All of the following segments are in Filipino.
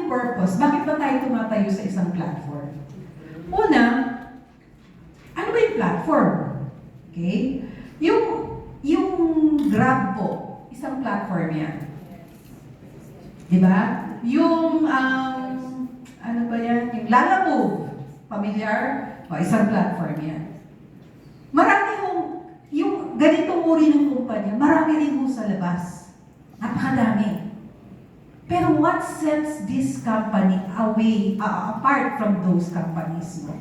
yung purpose? Bakit ba tayo tumatayo sa isang platform? Una, ano ba yung platform? Okay? Yung Grab po, isang platform yan. Diba? Yung, ano ba yan? Yung Lalamove, familiar? O, isang platform yan. Marami yung ganitong uri ng kumpanya, marami rin po sa labas. Napakadami. Pero what sets this company away, apart from those companies? No?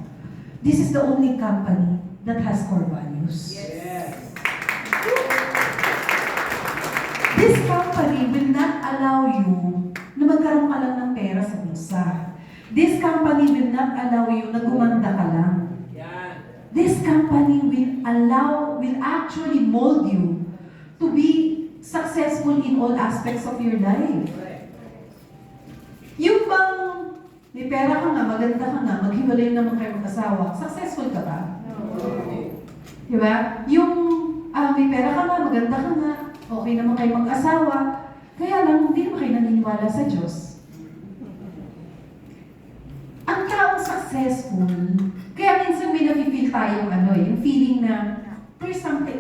This is the only company that has core values. Yes. This company will not allow you na magkaroon ka lang ng pera sa bulsa. This company will not allow you na gumanda ka lang. This company will actually mold you to be successful in all aspects of your life. Yung bang may pera ka nga, maganda ka nga, maghiwalay naman kayo mag-asawa, successful ka ba? No. Diba? Yung may pera ka nga, maganda ka nga, okay naman kayo mag-asawa, kaya lang hindi naman kayo naniniwala sa Diyos. Ang taong successful, kaya minsan may nafe-feel tayong yung feeling na there's something,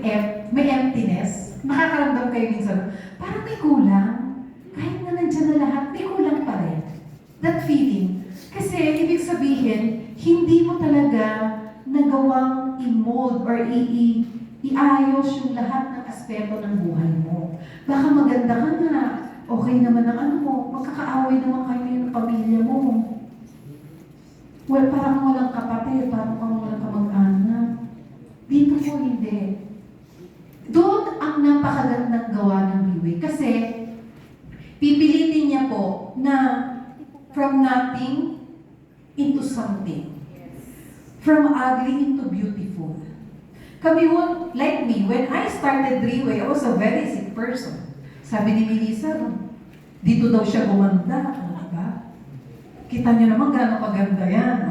may emptiness. Nakakaramdam kayo minsan, parang may kulang. Kahit na nandiyan na lahat, may kulang pa rin. That feeling. Kasi ibig sabihin, hindi mo talaga nagawang i-mold or iayos yung lahat ng aspeto ng buhay mo. Baka maganda ka na, okay naman ang mo, magkakaaway naman kayo ng pamilya mo. Well, parang walang kapatid, parang walang kamag-anak. Dito po hindi. Doon ang napakagandang gawa ng Leeway. Kasi, pipilitin niya po na from nothing into something. From ugly into beautiful. Kami like me, when I started Leeway, I was a very sick person. Sabi ni Melissa, dito daw siya gumanda. Kita niyo naman gano'ng kaganda yan.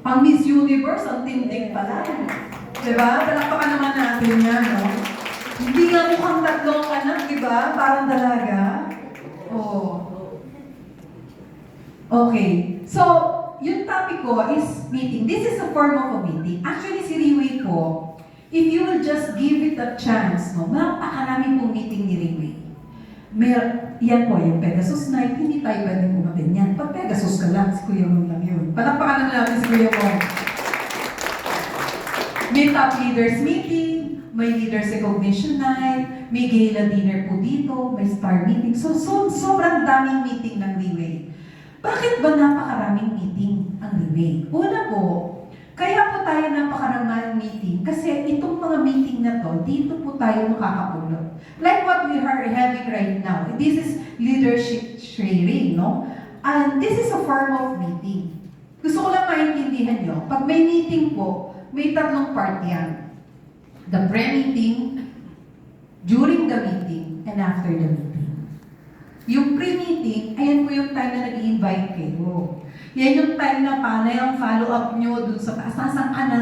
Pang Miss Universe, ang tindig pala. Diba? Palakpakan naman natin yan, no? Hindi nga mukhang tatlong anak, diba? Parang dalaga. Okay. So, yung topic ko is meeting. This is a form of a meeting. Actually, si Leeway ko, if you will just give it a chance, no? Napakarami pong meeting ni Leeway. Yan po, yung Pegasus Night, hindi tayo pwedeng umatin yan. Pag Pegasus ka lang, si Kuya Mong lang yun. Palakpakan na natin si Kuya Mong. May top leaders meeting, may leaders recognition night, may gala dinner po dito, may star meeting. So sobrang daming meeting ng Leeway. Bakit ba napakaraming meeting ang Leeway? Una po, kaya po tayo napakaraming meeting kasi itong mga meeting na to, dito po tayo makakapulot. Like what we are having right now. This is leadership sharing, no? And this is a form of meeting. Gusto ko lang maintindihan nyo, pag may meeting po, may tatlong part yan. The pre-meeting, during the meeting, and after the meeting. Yung pre-meeting, ayan po yung time na nag-i-invite kayo. Yan yung time na paano yung follow-up nyo dun sa taas. Asan ka na?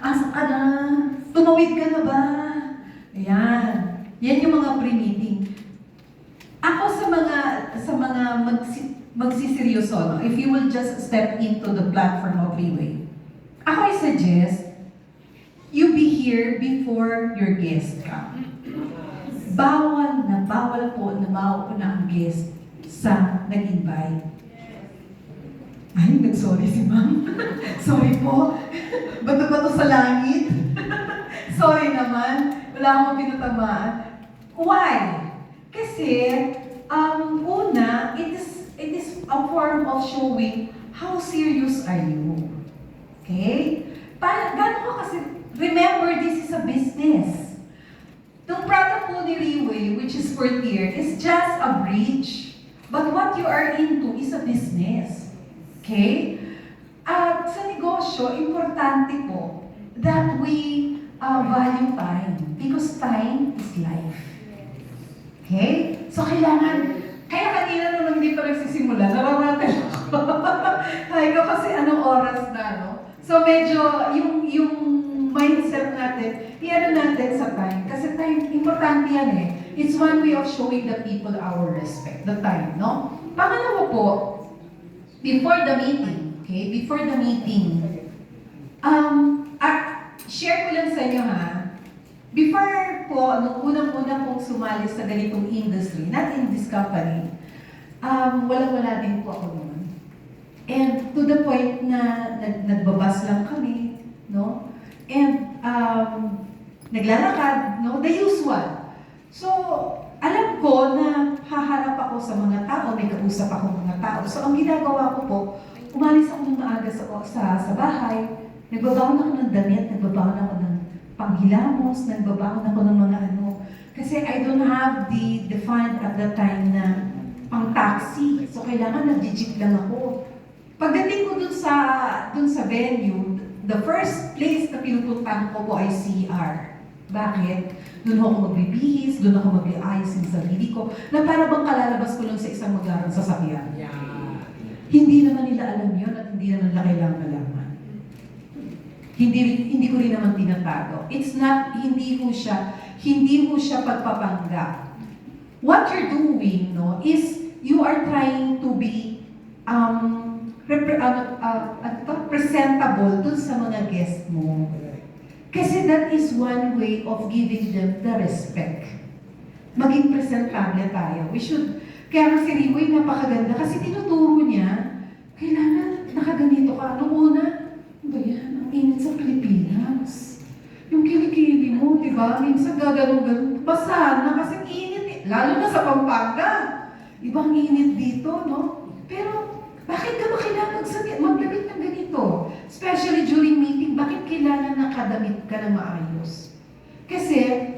Asan ka na? Tumawid ka na ba? Ayan. Yan yung mga pre-meeting. Ako sa mga magsiseryoso, no? If you will just step into the platform of Leeway, ako I suggest, you be here before your guest come. Bawal po na mauna ang guest sa nag-invite. Ay, nag-sorry si ma'am. Sorry po. Bato-bato sa langit. Sorry naman. Wala akong pinatamaan. Why? Kasi, una, it is a form of showing how serious are you. Okay? Gano'n ko kasi, remember, this is a business. Yung product po ni Leeway, which is Portier, is just a bridge. But what you are into is a business. Okay? At sa negosyo, importante po that we value time. Because time is life. Okay? So kailangan, kaya kanina nung hindi pa nagsisimula, nararating ako. Ay ko kasi anong oras na, no? So medyo yung mindset natin, i-ano natin sa time. Kasi time, importante yan eh. It's one way of showing the people our respect, the time, no? Pangalawa po, before the meeting, okay? Before the meeting, share ko lang sa inyo ha, before po, nung unang-una pong sumali sa ganitong industry, not in this company, walang-wala din po ako noon. And to the point na nagbabas lang kami, no? And naglalakad, no? The usual. So, alam ko na haharap ako sa mga tao, may kausap ako mga tao. So, ang ginagawa ko po, umalis ako ng maaga sa bahay, nagbabaon ako ng damit, nagbabaon ako ng panghilamos, nagbabaon ako ng mga ano. Kasi I don't have the fund at that time na pang taxi. So, kailangan nag-jeep lang ako. Pagdating ko dun sa venue, the first place na pinupuntahan ko po ay CR. Bakit? Doon ako magbibihis, doon ako mag-iayos ng sarili ko, na para bang kalalabas ko lang sa isang magarang sasakyan. Yeah. Hindi naman nila alam yun at hindi naman nila kailangan malaman. Hindi ko rin naman tinatago. It's not, hindi mo siya pagpapanggap. What you're doing, no, is you are trying to be presentable dun sa mga guest mo. Kasi that is one way of giving them the respect. Maging presentable tayo. Kaya nga si Rivoy napakaganda kasi tinuturo niya, kailangan nakaganito ka. Anong una? Ano ba yan? Ang init sa Pilipinas. Yung kilikili mo, di ba? Minsan gaganong-ganon. Basahan na kasi init eh. Lalo na sa Pampanga. Ibang init dito, no? Pero, bakit ka ba kailangan magdamit ng ganito? Especially during meeting, bakit kailangan nakadamit ka na maayos? Kasi,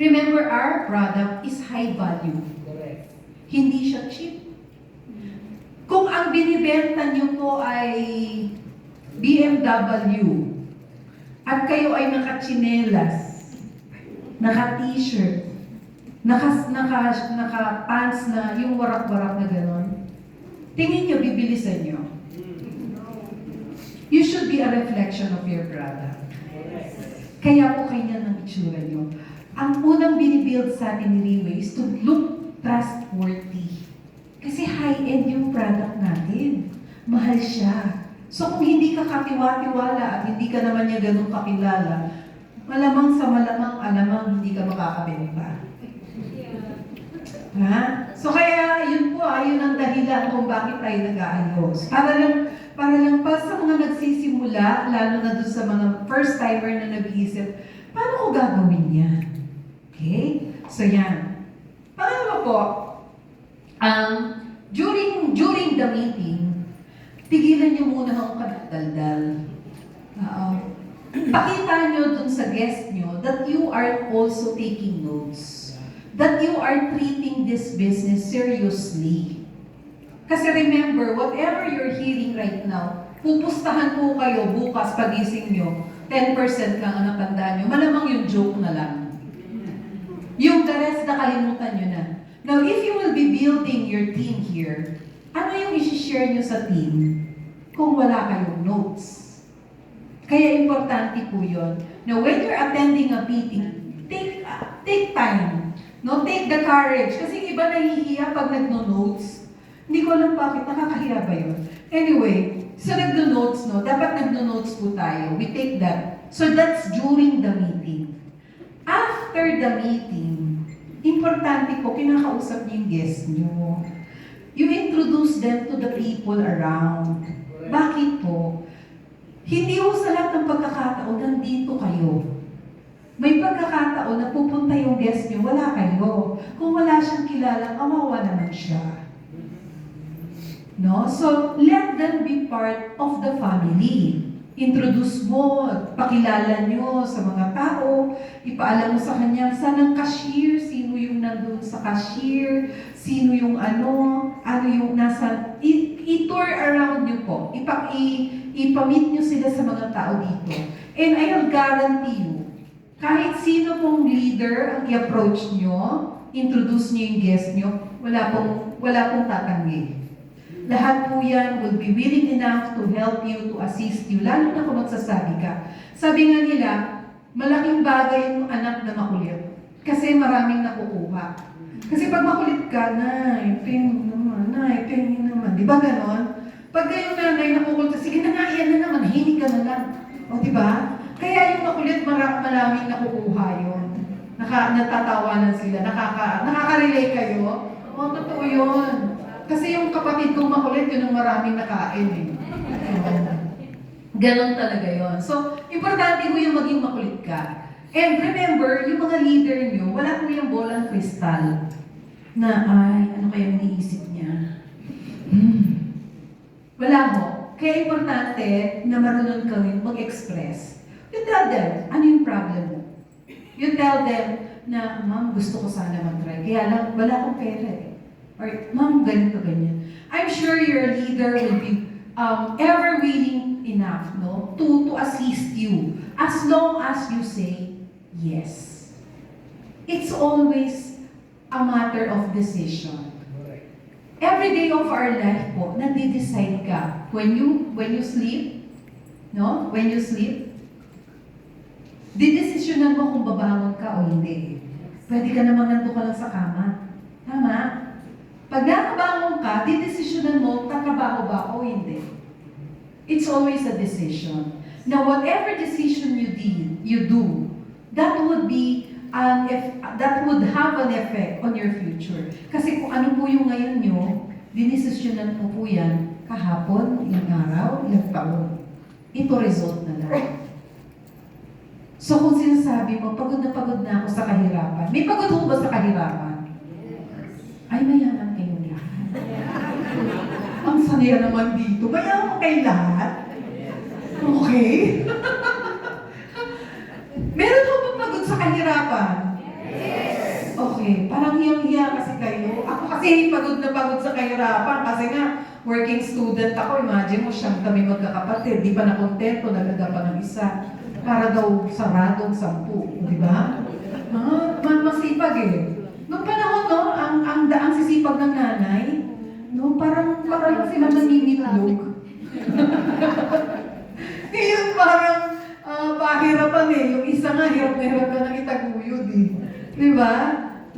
remember, our product is high value. Correct. Hindi siya cheap. Kung ang binibenta niyo po ay BMW, at kayo ay naka-chinelas, naka-t-shirt, naka-pants na yung warak-warak na gano'n, tingin nyo, bibilisan nyo. You should be a reflection of your product. Kaya po kanya ng itsura nyo. Ang unang binibuild sa atin ni Riway is to look trustworthy. Kasi high-end yung product natin. Mahal siya. So kung hindi ka katiwa-tiwala at hindi ka naman niya ganun kakilala, malamang sa malamang alamang hindi ka makakabenta. Ha? So kaya yun po, yun ang dahilan kung bakit tayo nag-aayos. Para lang pa sa mga nagsisimula, lalo na doon sa mga first timer na nag-iisip, paano ko gagawin yan? Okay? So yan. Pangalawa po, during the meeting, tigilan niyo muna akong kadaldal. Pakita niyo dun sa guest niyo that you are also taking notes. That you are treating this business seriously. Kasi remember, whatever you're hearing right now, pupustahan po kayo bukas pagising nyo, 10% lang ang natandaan nyo. Malamang yung joke na lang. Yung the rest nakalimutan nyo na. Now, if you will be building your team here, ano yung isi-share nyo sa team kung wala kayong notes? Kaya importante po yun. Now, when you're attending a meeting, take time. No, take the courage. Kasi iba nahihiya pag nagno-notes. Hindi ko alam bakit, nakakahiya ba yun? Anyway, so nagno-notes, no? Dapat nagno-notes po tayo. We take that. So that's during the meeting. After the meeting, importante po, kinakausap niyo yung guest niyo. You introduce them to the people around. Bakit po? Hindi po sa lahat ng pagkakataon, nandito kayo. May pagkakataon na pupunta yung guest niyo, wala kayo. Kung wala siyang kilala, kawawa naman siya. No? So, let them be part of the family. Introduce mo, pakilala nyo sa mga tao, ipaalam mo sa kanya, saan ang cashier, sino yung nandun sa cashier, sino yung ano yung nasa, i-tour around nyo po, ipamit nyo sila sa mga tao dito. And I'll guarantee you, kahit sino pong leader ang i-approach nyo, introduce nyo yung guest nyo, wala pong tatanggi. Lahat po yan will be willing enough to help you, to assist you, lalo na kung magsasabi ka. Sabi nga nila, malaking bagay yung anak na makulit. Kasi maraming nakukuha. Kasi pag makulit ka, pengi naman. Di ba ganon? Pag yung nanay nakukulta, sige na nga, iyan na naman, hinig ka na lang. O, di ba? Kaya yung makulit, maraming nakukuha yun. Natatawanan sila, nakaka-relate kayo. O, totoo yun. Kasi yung kapatid kong makulit, yun ang maraming nakain eh. Ganon talaga yun. So, importante mo yung maging makulit ka. And remember, yung mga leader nyo, wala po yung bolang kristal na, ay, ano kaya iniisip niya? Wala ho. Kaya importante na marunong kang mag-express. You tell them, ano yung problem mo? You tell them na, ma'am, gusto ko sana mag-try. Kaya lang, wala akong pera eh. Or, ma'am, ganito, ganyan. I'm sure your leader will be ever willing enough, no, to assist you. As long as you say yes. It's always a matter of decision. Every day of our life po, nagde-decide ka. When you sleep, no? When you sleep, didesisyonan mo kung babangon ka o hindi. Pwede ka naman nandun ka lang sa kama. Tama? Pag nakabangon ka, didesisyonan mo, tatrabaho ba o hindi. It's always a decision. Now, whatever decision you do, that would have an effect on your future. Kasi kung ano po yung ngayon nyo, dinesisyonan po po yan kahapon, ilang araw, ilang taon. Ito result na lang. So kung sinasabi mo, pagod na ako sa kahirapan. May pagod ho ba sa kahirapan? Ay, mayaman kayong lahat. Ang sanaya naman dito. Mayaman kayo lahat? Okay? Meron ho ba pagod sa kahirapan? Yes! Okay, parang hiyang-hiya kasi kayo. Ako kasi pagod na pagod sa kahirapan kasi nga, working student ako. Imagine mo, siyang kami magkakapatid. Di pa nakontento, nagdaga pa ng isa. Para daw saradong 10, di ba? Masipag eh. Noong panahon, no, ang sisipag ng nanay, no, parang sila naninitlog. Ngayon parang pahirapan eh. Yung isa nga, hirap na hirap ka nang itaguyod eh. Di ba?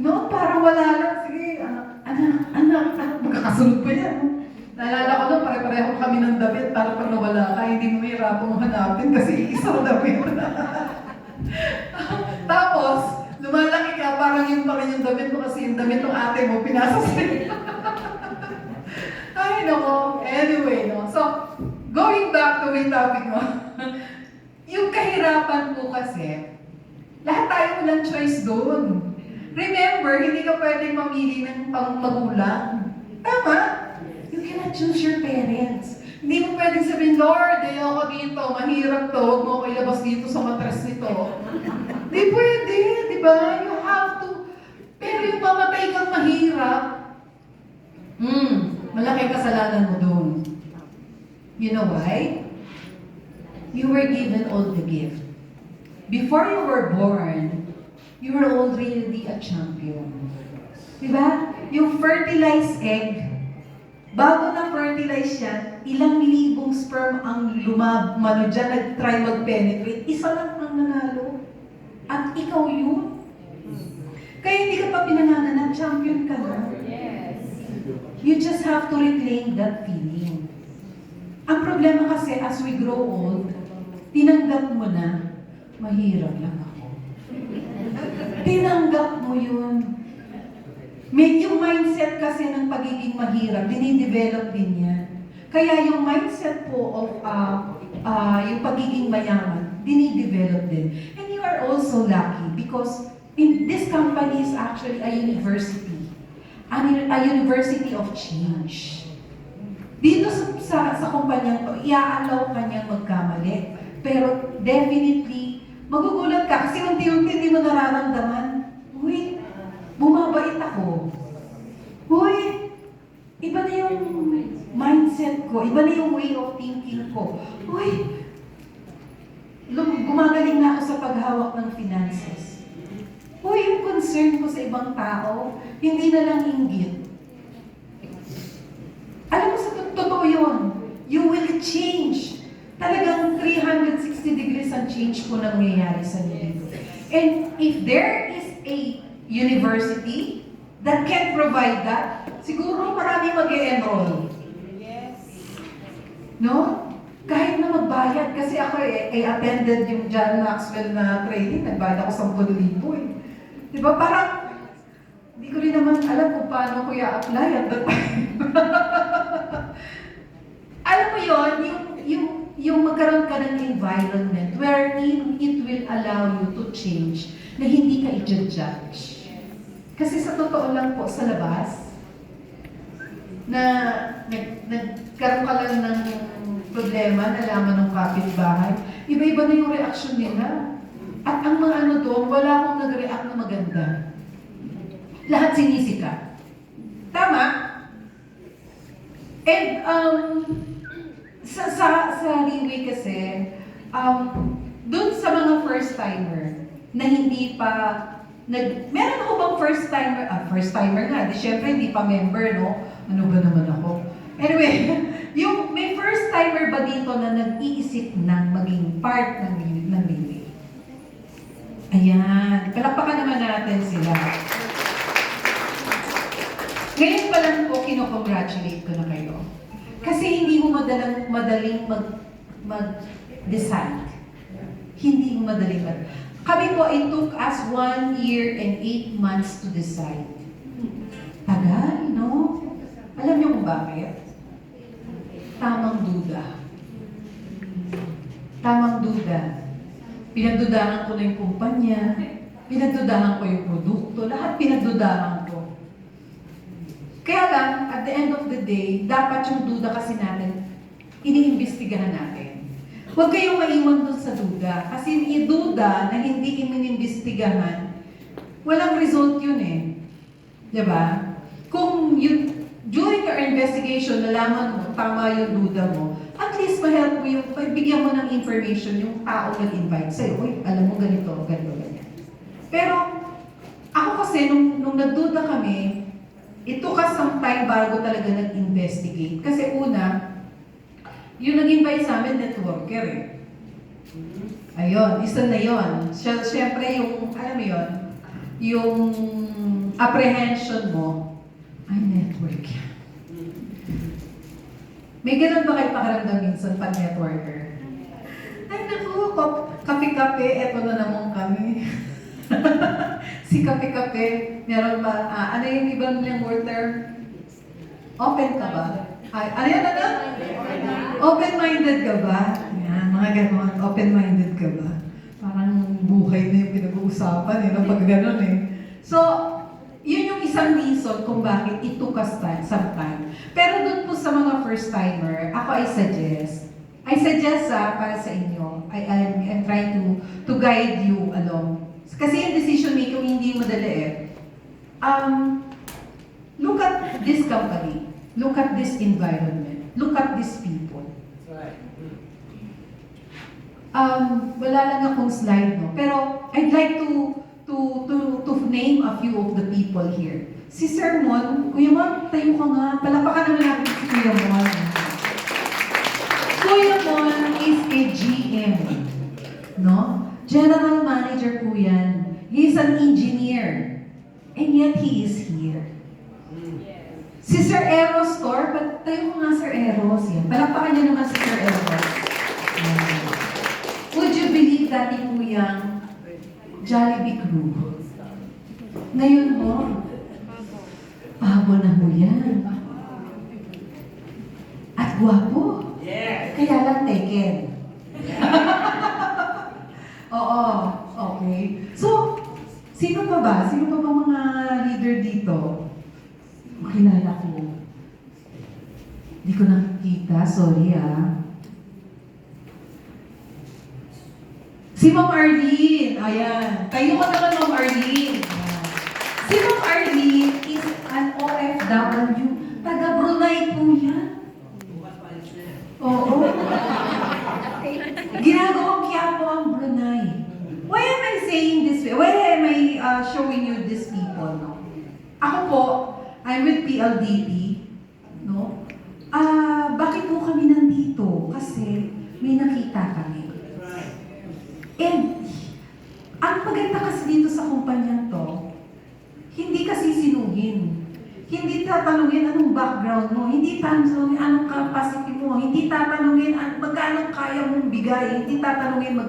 No, parang wala lang. Sige, anak, magkakasunod pa yan. Naalala ko doon, pare-pareho kami ng damit para pag nawala ka, hindi mo mahirapang mo hanapin kasi isang damit. Tapos, lumalaki ka, parang yun pa rin yung damit mo kasi yung damit ng ate mo, pinasa sa'yo. Ay, nako. Anyway, no. So, going back to yung topic mo, yung kahirapan po kasi, lahat tayo walang choice doon. Remember, hindi ka pwedeng mamili ng pang-magulang. Tama? You cannot choose your parents. Hindi mo pwedeng sabihin, Lord, ayoko dito, mahirap to, huwag mo ako ilabas dito sa matres nito. Di pwede, di ba? You have to. Pero yung mamatay kang mahirap, malaking kasalanan mo doon. You know why? You were given all the gift. Before you were born, you were already a champion. Diba? Yung fertilized egg, bago na-fertilize yan, ilang libong sperm ang lumabalo dyan, nag-try mag-penetrate, isa lang ang nanalo. At ikaw yun. Kaya hindi ka pa pinanganan, champion ka na. Yes. You just have to reclaim that feeling. Ang problema kasi, as we grow old, tinanggap mo na, mahirap lang ako. Tinanggap mo yun. Yung mindset kasi ng pagiging mahirap, dinidevelop din yan. Kaya yung mindset po of yung pagiging mayaman, dinidevelop din. And you are also lucky because this company is actually a university. A university of change. Dito sa kumpanyang to, i-allow ka niyang magkamali. Pero definitely, magugulat ka kasi unti-unti hindi mo nararamdaman, uy, bumabait ako. Uy, iba na yung mindset ko, iba na yung way of thinking ko. Uy, gumagaling na ako sa paghawak ng finances. Uy, yung concern ko sa ibang tao, hindi na lang inggit. Alam mo, sa totoo yun, you will change. Talagang 360 degrees ang change po nangyayari sa inyo. And if there is a university that can provide that, siguro marami mag-e-enroll. Yes. No? Kahit na magbayad, kasi ako attended yung John Maxwell na training, nagbayad ako 10,000 eh. Di ba? Parang, hindi ko rin naman alam kung paano ko i-apply at that time. Alam mo yon, yung magkaroon ka ng environment wherein it will allow you to change, na hindi ka i-judge. Kasi sa totoo lang po, sa labas, na nagkaroon ka lang ng problema, nalaman ng kapitbahay, iba-iba na yung reaksyon nila. At ang mga ano doon, wala akong nag-react na maganda. Lahat sinisika. Tama? And, sa Leeway kasi, doon sa mga first-timer, na hindi pa, meron ako bang first-timer? First-timer nga, di syempre hindi pa member, no? Ano ba naman ako? Anyway, may first-timer ba dito na nag-iisip ng maging part ng Leeway? Ayan, palakpakan naman natin sila. Ngayon pa lang po, kino-congratulate ko na kayo. Kasi hindi mo madaling mag-decide. Hindi mo madaling Kami po, it took us 1 year and 8 months to decide. Tagal, no? Alam niyo kung bakit? Tamang duda. Tamang duda. Pinagdudahan ko na yung kumpanya, pinagdudahan ko yung produkto, lahat pinagdudahan ko. Kaya lang, at the end of the day, dapat yung duda kasi natin, iniimbestigahan natin. Huwag kayong maiwan dun sa duda. Kasi yung duda na hindi iniimbestigahan, walang result yun eh. Diba? Kung yun, during your investigation, nalaman mo, tama yung duda mo, at least ma-help mo yung, bigyan mo ng information yung tao nag-invite sa'yo. Uy, alam mo ganito, ganyan. Pero, ako kasi, nung nagduda kami, it took us some time bago talaga nag-investigate. Kasi una, yung nag-invite sa amin, networker eh. Ayun, isa na yun. Siyempre yung, alam mo yun, yung apprehension mo, ay network yan. May ganun ba kayo pakiramdam minsan pag networker? Ay naku, kape-kape, eto na naman kami. Si kape-kape, meron ba, ano yung ibang nilang word term? Open ka ba? Ay, ano yan, ano? Open-minded ka ba? Yan, mga ganon, open-minded ka ba? Parang buhay na yung pinag-uusapan, pag ganon eh. So, yun yung isang reason kung bakit it took us some time. Pero dun po sa mga first-timer, ako I suggest para sa inyo, I'm trying to guide you along. Kasi yung decision making hindi madali eh. Look at this company, look at this environment, look at these people. Wala lang akong slide, no? Pero I'd like to name a few of the people here. Si Sir Mon, Kuya Mon, tayo ka nga. Palapakan naman natin si Kuya Mon. Kuya Mon is a GM. No? General Manager po yan. He is an engineer. And yet he is here. Si Sir Eros Tor, tayo ko nga Sir Eros. Yan. Palapakan niyo naman si Sir Eros. Would you believe that po yung Jollibee crew? Ngayon mo, bago na mo yan. At gwapo. Yes. Kaya lang taken. Oo, okay. So, sino pa ba? Sino pa ba mga leader dito? Makilala ko. Hindi ko nakikita, sorry ah. Si Ma'am Arlene, ayan. Tayo ka naman, Ma'am Arlene. Ayan. Si Ma'am Arlene is an OFW. Taga Brunei po yan. Oo. Ginagawang Quiapo ang Brunei. Why am I saying this way? Why am I showing you these people? No? Ako po, I'm with PLDT. No? Bakit po kami nandito? Kasi may nakita kami. And, ang maganda kasi dito sa kumpanya to, hindi kasi sinuhin. Hindi hindi tatanungin anong background mo, hindi tatanungin anong capacity mo, hindi tatanungin magkano kaya mong bigay, hindi tatanungin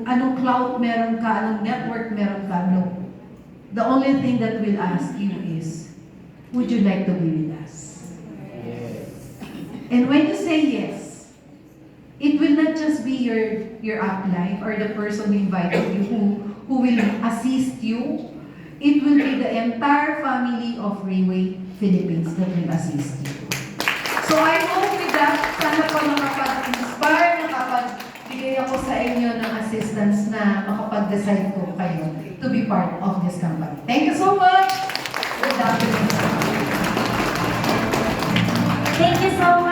anong clout meron ka, anong network meron ka. No. The only thing that we'll ask you is, would you like to be with us? And when you say yes, it will not just be your upline or the person who invited you who will assist you. It will be the entire family of Rayway Philippines that will assist you. So I hope with that, sana po nakapag-inspire, nakapagbigay ako sa inyo ng assistance na makapag-decide ko kayo to be part of this company. Thank you so much. Good afternoon. Thank you so much.